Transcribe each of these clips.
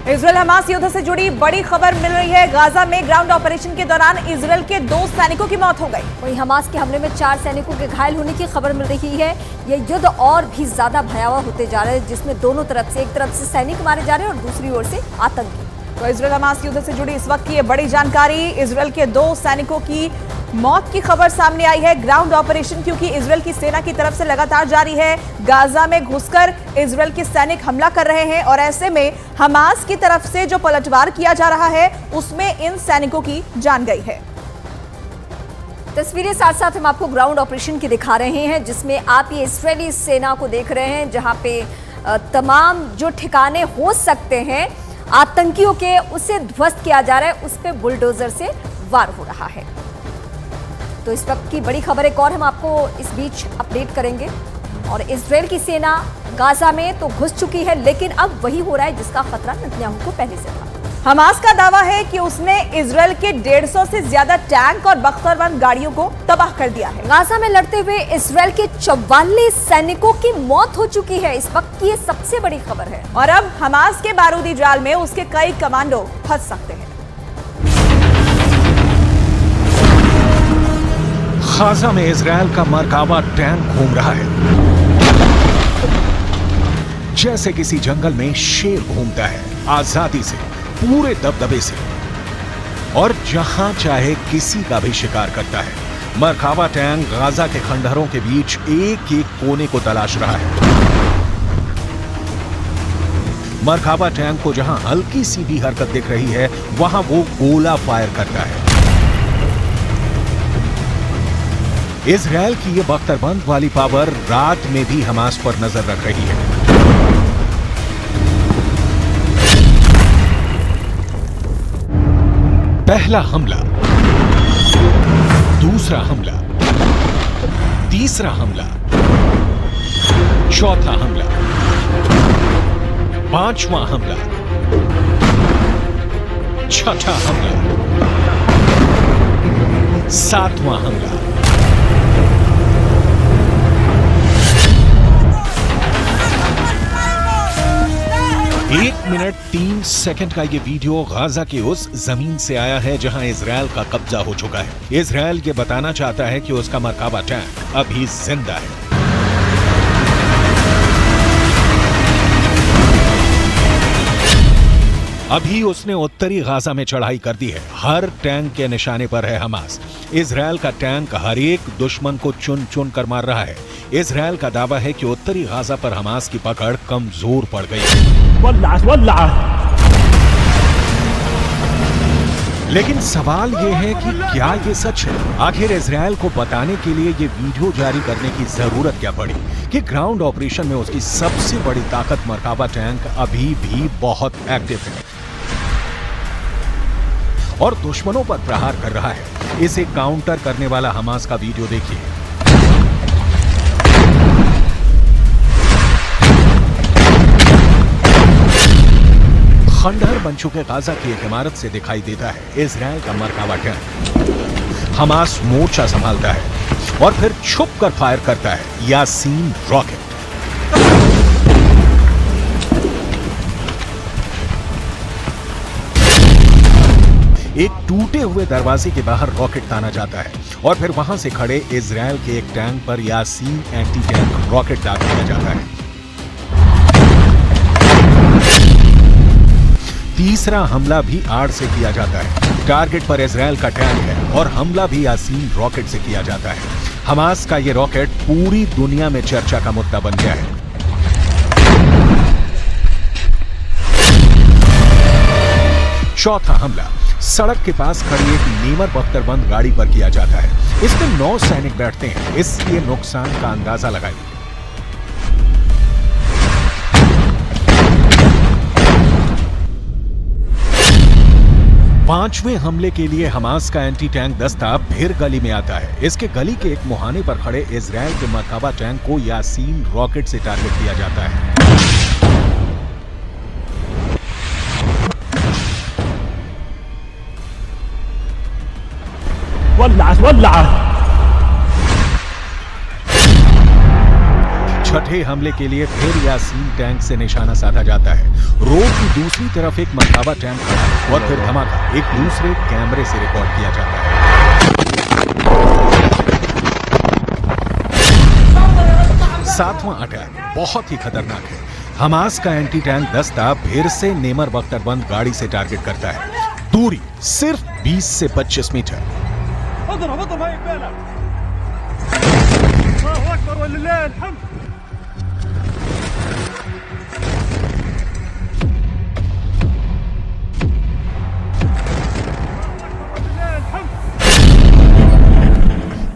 Israel Hamas युद्ध से जुड़ी बड़ी खबर मिल रही है। गाजा में ग्राउंड ऑपरेशन के दौरान इजरायल के 2 सैनिकों की मौत हो गई। वहीं हमास के हमले में 4 सैनिकों के घायल होने की खबर मिल रही है। ये युद्ध और भी ज्यादा भयावह होते जा रहा है, जिसमें दोनों तरफ से, एक तरफ से सैनिक मारे जा रहे हैं और दूसरी ओर से आतंकी। तो इजरायल हमास युद्ध से जुड़ी इस वक्त की ये बड़ी जानकारी। इजरायल के 2 सैनिकों की मौत की खबर सामने आई है। ग्राउंड ऑपरेशन क्योंकि इजरायल की सेना की तरफ से लगातार जारी है। गाजा में घुसकर इजरायल के सैनिक हमला कर रहे हैं और ऐसे में हमास की तरफ से जो पलटवार किया जा रहा है उसमें इन सैनिकों की जान गई है। तस्वीरें साथ साथ हम आपको ग्राउंड ऑपरेशन की दिखा रहे हैं, जिसमें आप ये इजरायली सेना को देख रहे हैं, जहां पे तमाम जो ठिकाने हो सकते हैं आतंकियों के, उसे ध्वस्त किया जा रहा है, उस पर बुलडोजर से वार हो रहा है। तो इस वक्त की बड़ी खबर एक और हम आपको इस बीच अपडेट करेंगे। और इजरायल की सेना गाजा में तो घुस चुकी है, लेकिन अब वही हो रहा है जिसका खतरा नेतन्याहू को पहले से था। हमास का दावा है कि उसने इजरायल के 150 से ज्यादा टैंक और बख्तरबंद गाड़ियों को तबाह कर दिया है। गाजा में लड़ते हुए इजरायल के 44 सैनिकों की मौत हो चुकी है। इस वक्त की ये सबसे बड़ी खबर है। और अब हमास के बारूदी जाल में उसके कई कमांडो फंस सकते हैं। गाजा में इजरायल का मरकाबा टैंक घूम रहा है, जैसे किसी जंगल में शेर घूमता है, आजादी से, पूरे दबदबे से, और जहां चाहे किसी का भी शिकार करता है। मरकाबा टैंक गाजा के खंडहरों के बीच एक एक कोने को तलाश रहा है। मरकाबा टैंक को जहां हल्की सी भी हरकत दिख रही है, वहां वो गोला फायर करता है। इजरायल की ये बख्तरबंद वाली पावर रात में भी हमास पर नजर रख रही है। पहला हमला, दूसरा हमला, तीसरा हमला, चौथा हमला, पांचवां हमला, छठा हमला, सातवां हमला। 1 मिनट 3 सेकंड का ये वीडियो गाजा के उस जमीन से आया है जहां इजरायल का कब्जा हो चुका है। इजरायल ये बताना चाहता है कि उसका मरकाबा टैंक अभी जिंदा है। अभी उसने उत्तरी गाजा में चढ़ाई कर दी है। हर टैंक के निशाने पर है हमास। इजरायल का टैंक हर एक दुश्मन को चुन चुन कर मार रहा है। इजरायल का दावा है कि उत्तरी गाजा पर हमास की पकड़ कमजोर पड़ गई है। लेकिन सवाल यह है कि क्या ये सच है? आखिर इजरायल को बताने के लिए ये वीडियो जारी करने की जरूरत क्या पड़ी कि ग्राउंड ऑपरेशन में उसकी सबसे बड़ी ताकत मरकाबा टैंक अभी भी बहुत एक्टिव है और दुश्मनों पर प्रहार कर रहा है। इसे काउंटर करने वाला हमास का वीडियो देखिए। खंडहर बन चुके गाजा की एक इमारत से दिखाई देता है इजरायल का मरकाबा टैंक। हमास मोर्चा संभालता है और फिर छुप कर फायर करता है यासीन रॉकेट। एक टूटे हुए दरवाजे के बाहर रॉकेट ताना जाता है और फिर वहां से खड़े इजरायल के एक टैंक पर यासीन एंटी टैंक रॉकेट दाग दिया जाता है। तीसरा हमला भी आड़ से किया जाता है। टारगेट पर इजरायल का टैंक है और हमला भी यासीन रॉकेट से किया जाता है। हमास का यह रॉकेट पूरी दुनिया में चर्चा का मुद्दा बन गया है। चौथा हमला सड़क के पास खड़ी एक नीमर बख्तरबंद गाड़ी पर किया जाता है। इसमें 9 सैनिक बैठते हैं, इसलिए नुकसान का अंदाजा लगाइए। पांचवें हमले के लिए हमास का एंटी टैंक दस्ता फिर गली में आता है। इसके गली के एक मुहाने पर खड़े इजरायल के मरकाबा टैंक को यासीन रॉकेट से टारगेट किया जाता है। छठे हमले के लिए फिर यासीन टैंक से निशाना साधा जाता है। रोड की दूसरी तरफ एक मरकाबा टैंक खड़ा है और फिर धमाका एक दूसरे कैमरे से रिकॉर्ड किया जाता है। सातवां अटैक बहुत ही खतरनाक है। हमास का एंटी टैंक दस्ता फिर से नेमर बख्तरबंद गाड़ी से टारगेट करता है। दूरी सिर्फ 20 से 25 मीटर।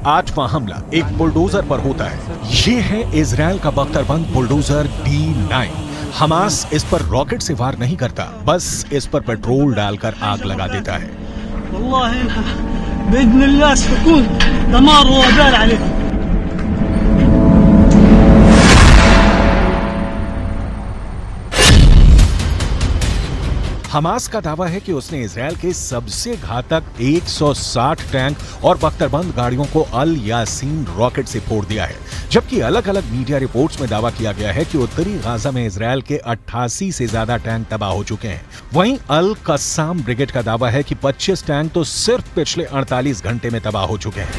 आठवां हमला एक बुलडोजर पर होता है। ये है इजराइल का बख्तरबंद बुलडोजर D9। हमास इस पर रॉकेट से वार नहीं करता, बस इस पर पेट्रोल डालकर आग लगा देता है। हमास का दावा है कि उसने इजराइल के सबसे घातक 160 टैंक और बख्तरबंद गाड़ियों को अल यासीन रॉकेट से फोड़ दिया है, जबकि अलग अलग मीडिया रिपोर्ट्स में दावा किया गया है कि उत्तरी गाजा में इजराइल के 88 से ज्यादा टैंक तबाह हो चुके हैं। वहीं अल कस्साम ब्रिगेड का दावा है कि 25 टैंक तो सिर्फ पिछले 48 घंटे में तबाह हो चुके हैं।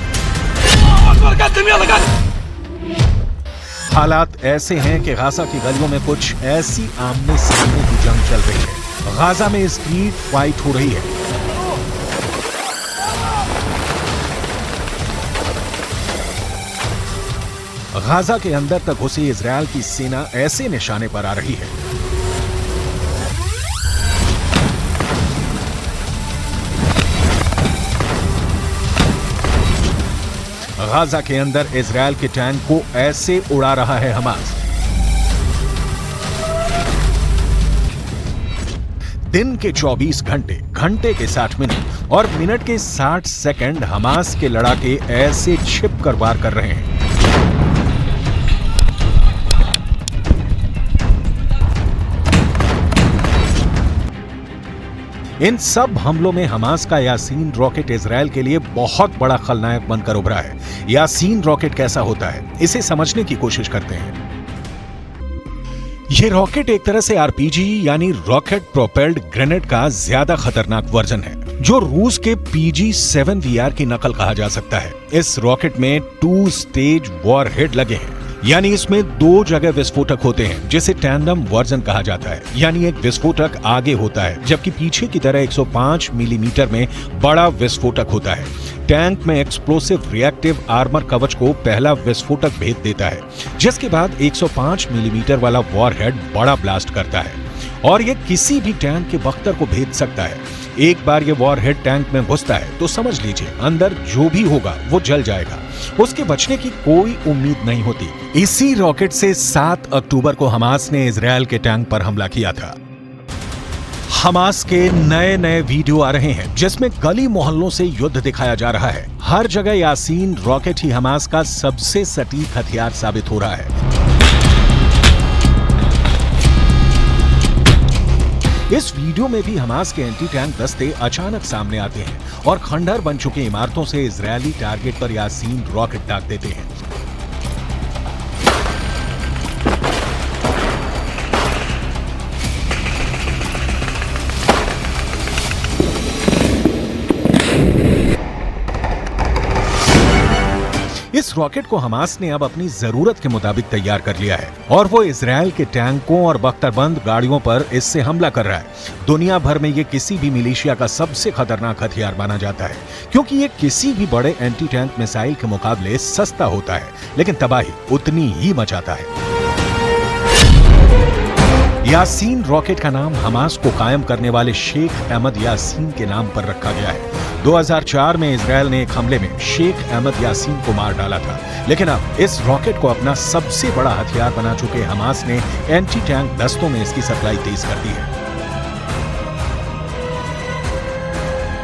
हालात ऐसे हैं कि गाजा की गलियों में कुछ ऐसी आमने सामने की जंग चल रही है। गाजा में स्ट्रीट फाइट हो रही है। गाजा के अंदर तक घुसी इजराइल की सेना ऐसे निशाने पर आ रही है। गाजा के अंदर इजराइल के टैंक को ऐसे उड़ा रहा है हमास। दिन के 24 घंटे, घंटे के 60 मिनट और मिनट के 60 सेकंड हमास के लड़ाके ऐसे छिप कर वार कर रहे हैं। इन सब हमलों में हमास का यासीन रॉकेट इजराइल के लिए बहुत बड़ा खलनायक बनकर उभरा है। यासीन रॉकेट कैसा होता है, इसे समझने की कोशिश करते हैं। ये रॉकेट एक तरह से आरपीजी यानी रॉकेट प्रोपेल्ड ग्रेनेड का ज्यादा खतरनाक वर्जन है, जो रूस के PG-7VR की नकल कहा जा सकता है। इस रॉकेट में 2 स्टेज वॉरहेड लगे हैं, यानी इसमें 2 जगह विस्फोटक होते हैं, जिसे टैंडम वर्जन कहा जाता है। यानी एक विस्फोटक आगे होता है, जबकि पीछे की तरह 105 मिलीमीटर में बड़ा विस्फोटक होता है। टैंक में एक्सप्लोसिव रिएक्टिव आर्मर कवच को पहला विस्फोटक भेद देता है, जिसके बाद 105 मिलीमीटर वाला वॉरहेड बड़ा ब्लास्ट करता है और ये किसी भी टैंक के बख्तर को भेद सकता है। एक बार ये वॉरहेड टैंक में घुसता है तो समझ लीजिए अंदर जो भी होगा वो जल जाएगा, उसके बचने की कोई उम्मीद नहीं होती। इसी रॉकेट से 7 अक्टूबर को हमास ने इजराइल के टैंक पर हमला किया था। हमास के नए नए वीडियो आ रहे हैं जिसमें गली मोहल्लों से युद्ध दिखाया जा रहा है। हर जगह यासीन रॉकेट ही हमास का सबसे सटीक हथियार साबित हो रहा है। इस वीडियो में भी हमास के एंटी टैंक दस्ते अचानक सामने आते हैं और खंडहर बन चुके इमारतों से इजरायली टारगेट पर यासीन रॉकेट दाग देते हैं। इस रॉकेट को हमास ने अब अपनी जरूरत के मुताबिक तैयार कर लिया है और वो इजराइल के टैंकों और बख्तरबंद गाड़ियों पर इससे हमला कर रहा है। दुनिया भर में ये किसी भी मिलिशिया का सबसे खतरनाक हथियार माना जाता है, क्योंकि ये किसी भी बड़े एंटी टैंक मिसाइल के मुकाबले सस्ता होता है, लेकिन तबाही उतनी ही मचाता है। यासीन रॉकेट का नाम हमास को कायम करने वाले शेख अहमद यासीन के नाम पर रखा गया है। 2004 में इजराइल ने एक हमले में शेख अहमद यासीन को मार डाला था, लेकिन अब इस रॉकेट को अपना सबसे बड़ा हथियार बना चुके हमास ने एंटी टैंक दस्तों में इसकी सप्लाई तेज कर दी है।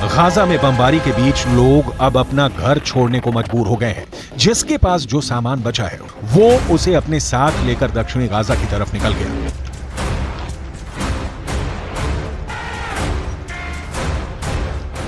गाजा में बमबारी के बीच लोग अब अपना घर छोड़ने को मजबूर हो गए हैं। जिसके पास जो सामान बचा है वो उसे अपने साथ लेकर दक्षिणी गाजा की तरफ निकल गया।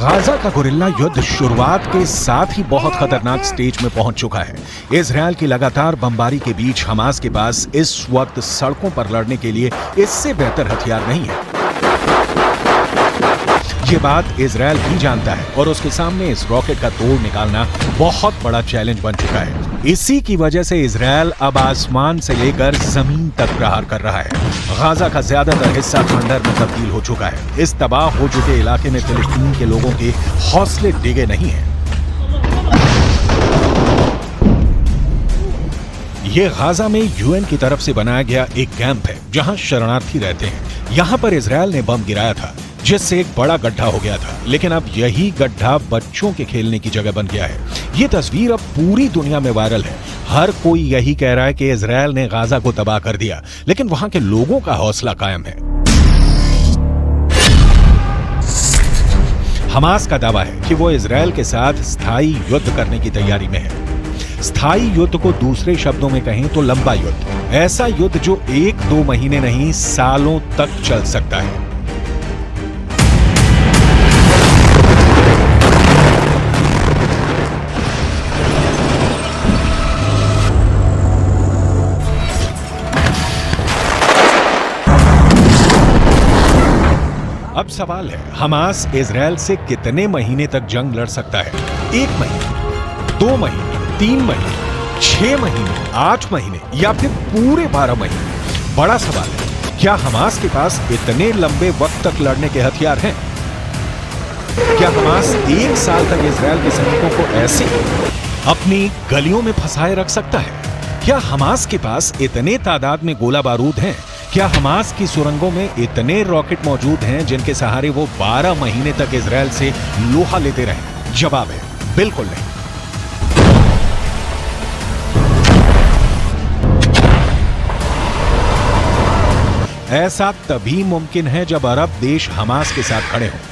गाजा का गोरिल्ला युद्ध शुरुआत के साथ ही बहुत खतरनाक स्टेज में पहुंच चुका है। इजरायल की लगातार बमबारी के बीच हमास के पास इस वक्त सड़कों पर लड़ने के लिए इससे बेहतर हथियार नहीं है। ये बात इजरायल भी जानता है और उसके सामने इस रॉकेट का तोड़ निकालना बहुत बड़ा चैलेंज बन चुका है। इसी की वजह से इजरायल अब आसमान से लेकर जमीन तक प्रहार कर रहा है। गाजा का ज्यादातर हिस्सा खंडर में तब्दील हो चुका है। इस तबाह हो चुके इलाके में फिलिस्तीन के लोगों के हौसले डिगे नहीं हैं। ये गाजा में यूएन की तरफ से बनाया गया एक कैंप है जहां शरणार्थी रहते हैं। यहां पर इजरायल ने बम गिराया था जिससे एक बड़ा गड्ढा हो गया था, लेकिन अब यही गड्ढा बच्चों के खेलने की जगह बन गया है। ये तस्वीर अब पूरी दुनिया में वायरल है। हर कोई यही कह रहा है कि इजरायल ने गाजा को तबाह कर दिया, लेकिन वहां के लोगों का हौसला कायम है। हमास का दावा है कि वो इजरायल के साथ स्थायी युद्ध करने की तैयारी में है। स्थायी युद्ध को दूसरे शब्दों में कहें तो लंबा युद्ध, ऐसा युद्ध जो 1-2 महीने नहीं सालों तक चल सकता है। अब सवाल है, हमास इजरायल से कितने महीने तक जंग लड़ सकता है? 1 महीने, 2 महीने, 3 महीने, 6 महीने, 8 महीने या फिर पूरे 12 महीने? बड़ा सवाल है, क्या हमास के पास इतने लंबे वक्त तक लड़ने के हथियार हैं? क्या हमास 1 साल तक इजरायल के सैनिकों को ऐसे अपनी गलियों में फंसाए रख सकता है? क्या हमास के पास इतने तादाद में गोला बारूद हैं? क्या हमास की सुरंगों में इतने रॉकेट मौजूद हैं जिनके सहारे वो 12 महीने तक इजरायल से लोहा लेते रहे? जवाब है, बिल्कुल नहीं। ऐसा तभी मुमकिन है जब अरब देश हमास के साथ खड़े हों।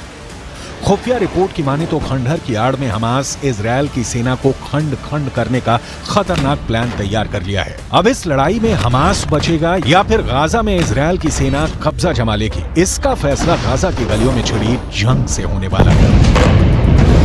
खुफिया रिपोर्ट की माने तो खंडहर की आड़ में हमास इजरायल की सेना को खंड खंड करने का खतरनाक प्लान तैयार कर लिया है। अब इस लड़ाई में हमास बचेगा या फिर गाजा में इजरायल की सेना कब्जा जमा लेगी, इसका फैसला गाजा की गलियों में छिड़ी जंग से होने वाला है।